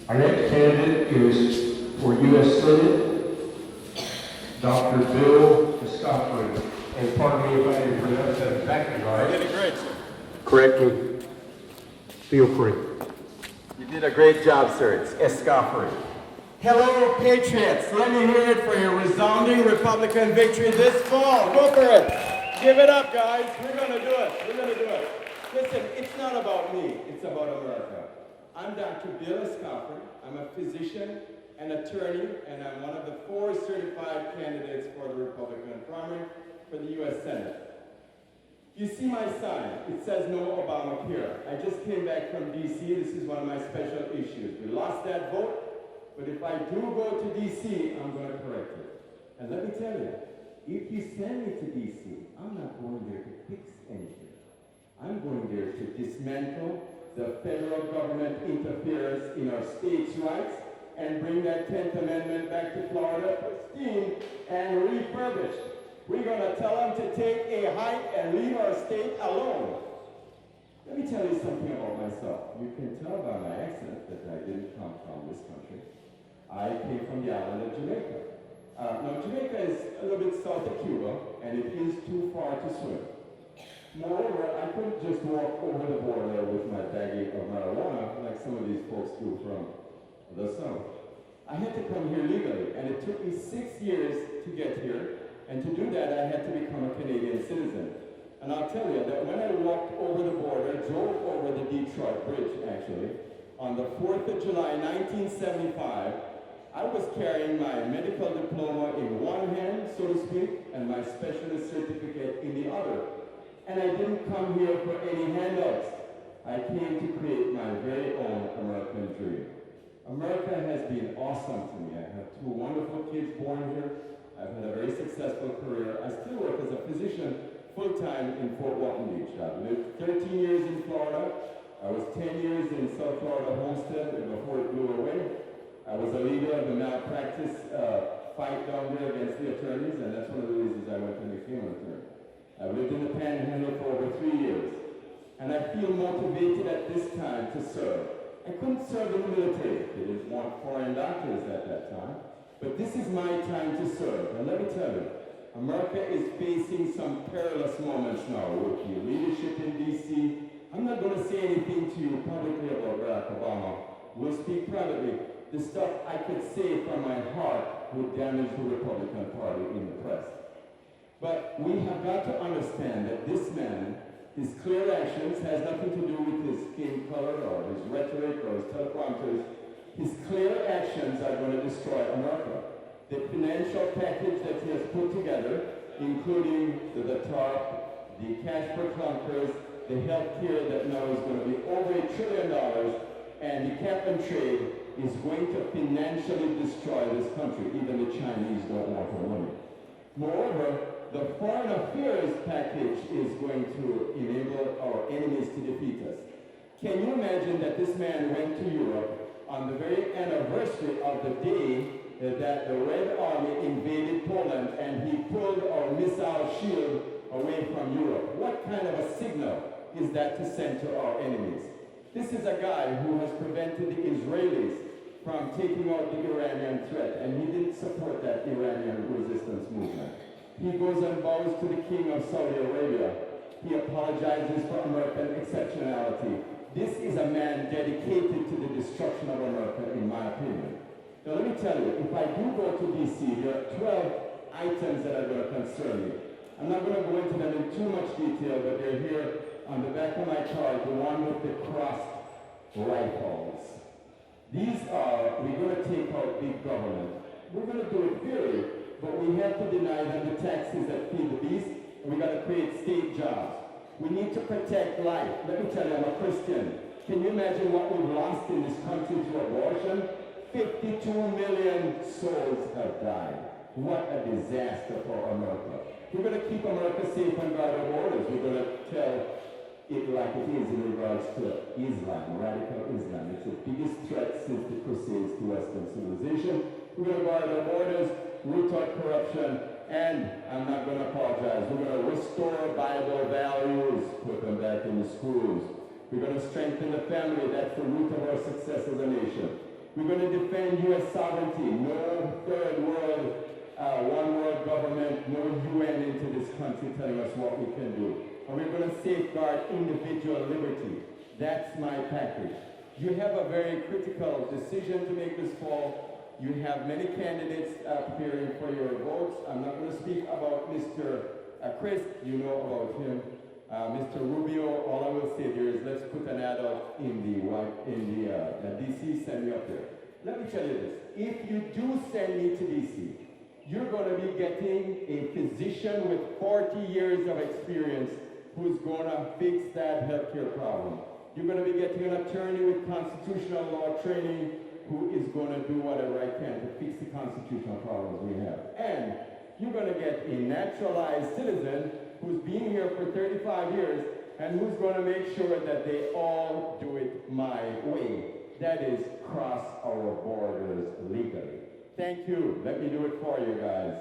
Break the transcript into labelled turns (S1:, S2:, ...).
S1: Our next candidate is for U.S. Senate, Dr. Bill Escoffery. And pardon me if I didn't pronounce that exactly right.
S2: You did a great job.
S1: Correct me. Feel free.
S2: You did a great job, sir. It's Escoffery. Hello, Patriots. Let me hear it for your resounding Republican victory this fall. Go for it. Give it up, guys. We're going to do it. We're going to do it. Listen, it's not about me. It's about America. I'm Dr. Bill Escoffery. I'm a physician, an attorney, and I'm one of the 4 certified candidates for the Republican primary for the U.S. Senate. You see my sign. It says no Obamacare. I just came back from D.C. This is one of my special issues. We lost that vote, but if I do go to D.C., I'm going to correct it. And let me tell you, if you send me to D.C., I'm not going there to fix anything. I'm going there to dismantle the federal government interference in our states' rights and bring that 10th Amendment back to Florida pristine and refurbished. We're going to tell them to take a hike and leave our state alone. Let me tell you something about myself. You can tell by my accent that I didn't come from this country. I came from the island of Jamaica. Now, Jamaica is a little bit south of Cuba, and it is too far to swim. Moreover, I couldn't just walk over the border with my baggie of marijuana like some of these folks do from the south. I had to come here legally, and it took me 6 years to get here. And to do that, I had to become a Canadian citizen. And I'll tell you that when I walked over the border, drove over the Detroit Bridge, actually, on the 4th of July, 1975, I was carrying my medical diploma in one hand, so to speak, and my specialist certificate in the other. And I didn't come here for any handouts. I came to create my very own American dream. America has been awesome to me. I have 2 wonderful kids born here. I've had a very successful career. I still work as a physician full-time in Fort Walton Beach. I've lived 13 years in Florida. I was 10 years in South Florida Homestead before it blew away. I was a leader of the malpractice fight down there against the attorneys, and that's one of the reasons I went to become an attorney. I've lived in the Panhandle for over 3 years, and I feel motivated at this time to serve. I couldn't serve in the military. They didn't want foreign doctors at that time. But this is my time to serve. And let me tell you, America is facing some perilous moments now with the leadership in D.C. I'm not going to say anything to you publicly about Barack Obama. We'll speak privately. The stuff I could say from my heart would damage the Republican Party in the press. But we have got to understand that this man, his clear actions, has nothing to do with his skin color or his rhetoric or his teleprompters. His clear actions are going to destroy America. The financial package that he has put together, including the TARP, the cash for clunkers, the health care that now is going to be over $1 trillion, and the cap and trade is going to financially destroy this country. Even the Chinese don't want our money. Moreover, the foreign affairs package is going to enable our enemies to defeat us. Can you imagine that this man went to Europe on the very anniversary of the day that the Red Army invaded Poland and he pulled our missile shield away from Europe? What kind of a signal is that to send to our enemies? This is a guy who has prevented the Israelis from taking out the Iranian threat, and he didn't support that Iranian resistance movement. He goes and bows to the king of Saudi Arabia. He apologizes for American exceptionality. This is a man dedicated to the destruction of America, in my opinion. Now let me tell you, if I do go to D.C., there are 12 items that are going to concern me. I'm not going to go into them in too much detail, but they're here on the back of my card, the one with the crossed rifles. These are, we're going to take out big government. We're going to do it fairly, but we have to deny them the taxes that feed the beast, and we've got to create state jobs. We need to protect life. Let me tell you, I'm a Christian. Can you imagine what we've lost in this country to abortion? 52 million souls have died. What a disaster for America. We're going to keep America safe and guard our borders. We're going to tell it like it is in regards to Islam, radical Islam. It's the biggest threat since the Crusades to Western civilization. We're going to guard our borders, root out corruption, and I'm not going to apologize. We're going to restore Bible values, put them back in the schools. We're going to strengthen the family. That's the root of our success as a nation. We're going to defend U.S. sovereignty. No third world, one world government, no UN into this country telling us what we can do. And we're going to safeguard individual liberty. That's my package. You have a very critical decision to make this fall. You have many candidates preparing for your votes. I'm not going to speak about Mr. Chris, you know about him. Mr. Rubio, all I will say there is let's put an ad out in the DC, send me up there. Let me tell you this, if you do send me to DC, you're going to be getting a physician with 40 years of experience who's going to fix that healthcare problem. You're going to be getting an attorney with constitutional law training who is going to do whatever I can to fix the constitutional problems we have. And you're going to get a naturalized citizen who's been here for 35 years and who's going to make sure that they all do it my way. That is, cross our borders legally. Thank you. Let me do it for you guys.